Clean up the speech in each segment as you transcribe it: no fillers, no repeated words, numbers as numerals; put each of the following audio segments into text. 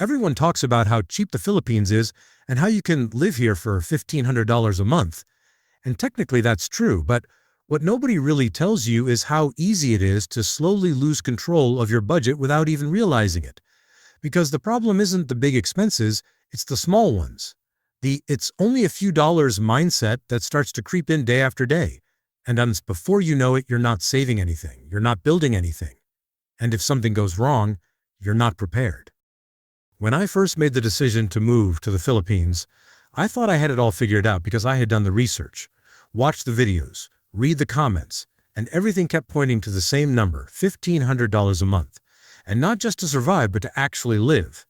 Everyone talks about how cheap the Philippines is and how you can live here for $1,500 a month. And technically that's true, but what nobody really tells you is how easy it is to slowly lose control of your budget without even realizing it. Because the problem isn't the big expenses, it's the small ones. The "it's only a few dollars" mindset that starts to creep in day after day. And before you know it, you're not saving anything, you're not building anything. And if something goes wrong, you're not prepared. When I first made the decision to move to the Philippines, I thought I had it all figured out because I had done the research, watched the videos, read the comments, and everything kept pointing to the same number, $1,500 a month. And not just to survive, but to actually live.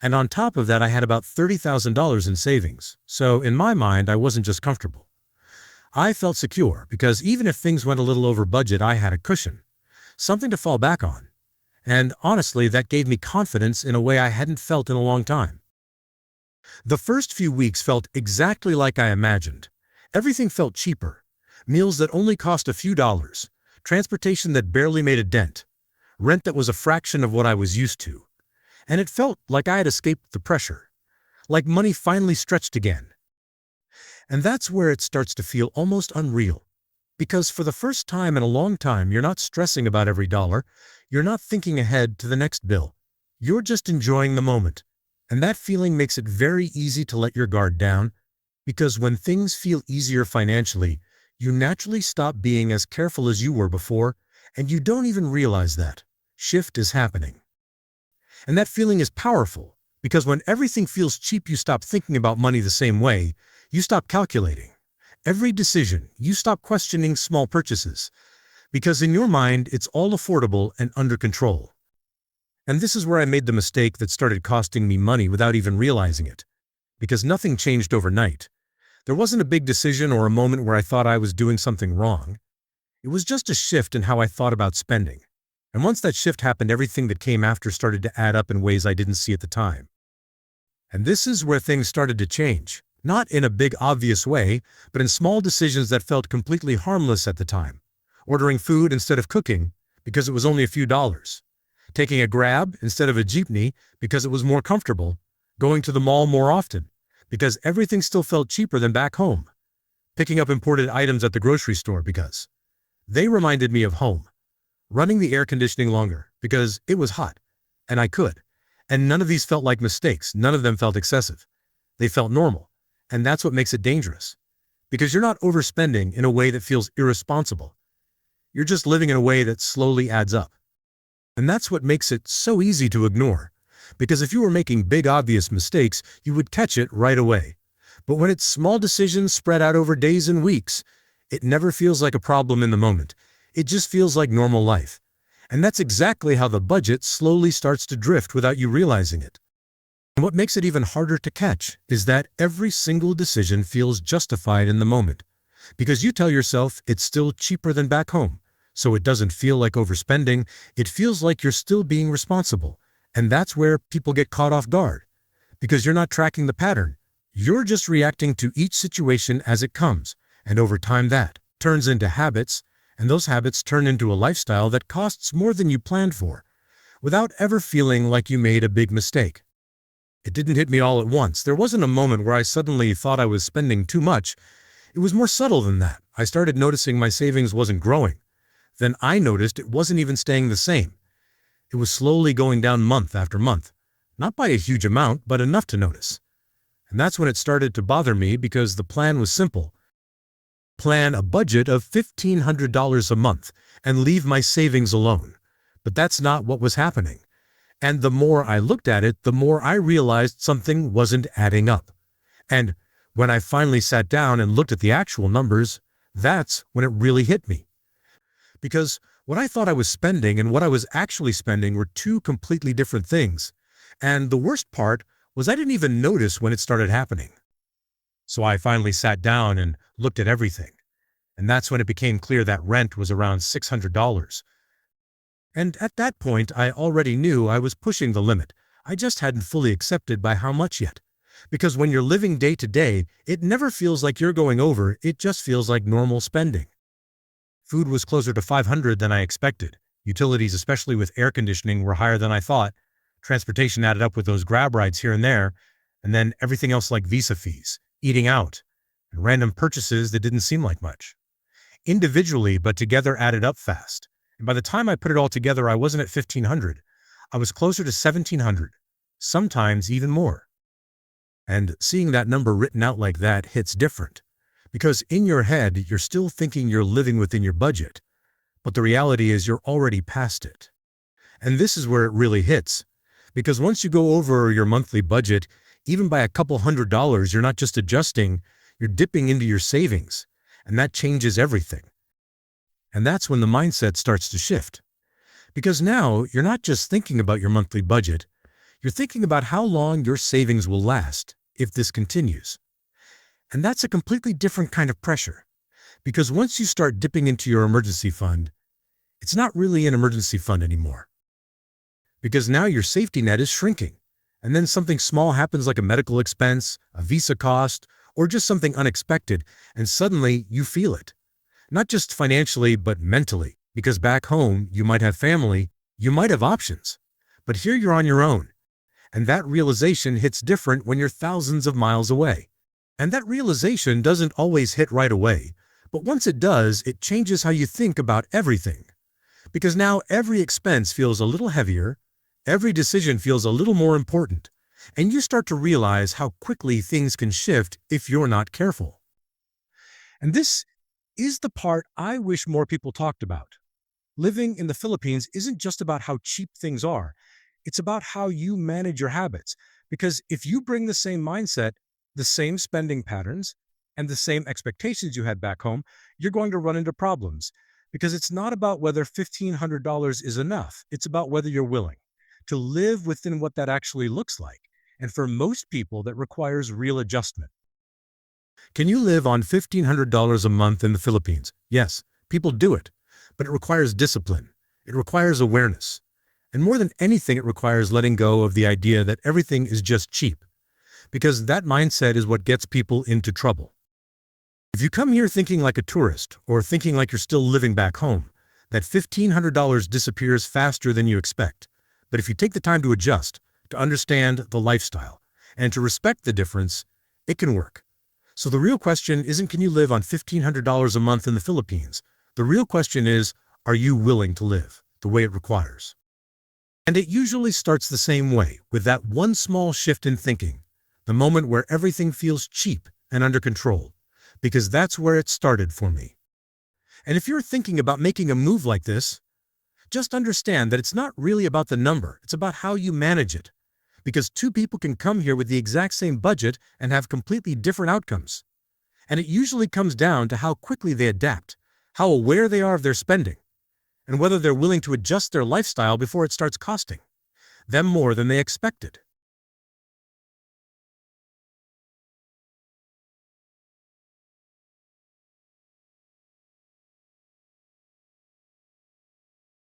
And on top of that, I had about $30,000 in savings. So in my mind, I wasn't just comfortable. I felt secure because even if things went a little over budget, I had a cushion, something to fall back on. And honestly, that gave me confidence in a way I hadn't felt in a long time. The first few weeks felt exactly like I imagined. Everything felt cheaper. Meals that only cost a few dollars, transportation that barely made a dent, rent that was a fraction of what I was used to. And it felt like I had escaped the pressure, like money finally stretched again. And that's where it starts to feel almost unreal. Because for the first time in a long time, you're not stressing about every dollar, you're not thinking ahead to the next bill. You're just enjoying the moment. And that feeling makes it very easy to let your guard down, because when things feel easier financially, you naturally stop being as careful as you were before, and you don't even realize that shift is happening. And that feeling is powerful, because when everything feels cheap, you stop thinking about money the same way. You stop calculating every decision. You stop questioning small purchases, because in your mind, it's all affordable and under control. And this is where I made the mistake that started costing me money without even realizing it, because nothing changed overnight. There wasn't a big decision or a moment where I thought I was doing something wrong. It was just a shift in how I thought about spending. And once that shift happened, everything that came after started to add up in ways I didn't see at the time. And this is where things started to change, not in a big obvious way, but in small decisions that felt completely harmless at the time. Ordering food instead of cooking because it was only a few dollars. Taking a Grab instead of a jeepney because it was more comfortable. Going to the mall more often because everything still felt cheaper than back home. Picking up imported items at the grocery store because they reminded me of home. Running the air conditioning longer because it was hot, and I could. And none of these felt like mistakes. None of them felt excessive. They felt normal. And that's what makes it dangerous. Because you're not overspending in a way that feels irresponsible. You're just living in a way that slowly adds up. And that's what makes it so easy to ignore. Because if you were making big obvious mistakes, you would catch it right away. But when it's small decisions spread out over days and weeks, it never feels like a problem in the moment. It just feels like normal life. And that's exactly how the budget slowly starts to drift without you realizing it. And what makes it even harder to catch is that every single decision feels justified in the moment. Because you tell yourself it's still cheaper than back home. So it doesn't feel like overspending, it feels like you're still being responsible. And that's where people get caught off guard. Because you're not tracking the pattern. You're just reacting to each situation as it comes. And over time that turns into habits. And those habits turn into a lifestyle that costs more than you planned for, without ever feeling like you made a big mistake. It didn't hit me all at once. There wasn't a moment where I suddenly thought I was spending too much. It was more subtle than that. I started noticing my savings wasn't growing. Then I noticed it wasn't even staying the same. It was slowly going down month after month. Not by a huge amount, but enough to notice. And that's when it started to bother me because the plan was simple. Plan a budget of $1,500 a month and leave my savings alone. But that's not what was happening. And the more I looked at it, the more I realized something wasn't adding up. And when I finally sat down and looked at the actual numbers, that's when it really hit me. Because what I thought I was spending and what I was actually spending were two completely different things. And the worst part was I didn't even notice when it started happening. So I finally sat down and looked at everything. And that's when it became clear that rent was around $600. And at that point, I already knew I was pushing the limit. I just hadn't fully accepted by how much yet. Because when you're living day to day, it never feels like you're going over, it just feels like normal spending. Food was closer to $500 than I expected. Utilities, especially with air conditioning, were higher than I thought. Transportation added up with those grab rides here and there, and then everything else like visa fees, eating out, and random purchases that didn't seem like much. Individually, but together added up fast. And by the time I put it all together, I wasn't at 1,500. I was closer to 1,700, sometimes even more. And seeing that number written out like that hits different. Because in your head, you're still thinking you're living within your budget, but the reality is you're already past it. And this is where it really hits. Because once you go over your monthly budget, even by a couple $100s, you're not just adjusting, you're dipping into your savings. And that changes everything. And that's when the mindset starts to shift. Because now you're not just thinking about your monthly budget, you're thinking about how long your savings will last if this continues. And that's a completely different kind of pressure. Because once you start dipping into your emergency fund, it's not really an emergency fund anymore. Because now your safety net is shrinking. And then something small happens like a medical expense, a visa cost, or just something unexpected, and suddenly you feel it. Not just financially, but mentally. Because back home, you might have family, you might have options. But here you're on your own. And that realization hits different when you're thousands of miles away. And that realization doesn't always hit right away, but once it does, it changes how you think about everything. Because now every expense feels a little heavier, every decision feels a little more important, and you start to realize how quickly things can shift if you're not careful. And this is the part I wish more people talked about. Living in the Philippines isn't just about how cheap things are, it's about how you manage your habits. Because if you bring the same mindset, the same spending patterns, and the same expectations you had back home, you're going to run into problems. Because it's not about whether $1,500 is enough. It's about whether you're willing to live within what that actually looks like. And for most people, that requires real adjustment. Can you live on $1,500 a month in the Philippines? Yes, people do it. But it requires discipline. It requires awareness. And more than anything, it requires letting go of the idea that everything is just cheap. Because that mindset is what gets people into trouble. If you come here thinking like a tourist or thinking like you're still living back home, that $1,500 disappears faster than you expect. But if you take the time to adjust, to understand the lifestyle, and to respect the difference, it can work. So the real question isn't can you live on $1,500 a month in the Philippines? The real question is, are you willing to live the way it requires? And it usually starts the same way, with that one small shift in thinking. The moment where everything feels cheap and under control, because that's where it started for me. And if you're thinking about making a move like this, just understand that it's not really about the number, it's about how you manage it. Because two people can come here with the exact same budget and have completely different outcomes. And it usually comes down to how quickly they adapt, how aware they are of their spending, and whether they're willing to adjust their lifestyle before it starts costing them more than they expected.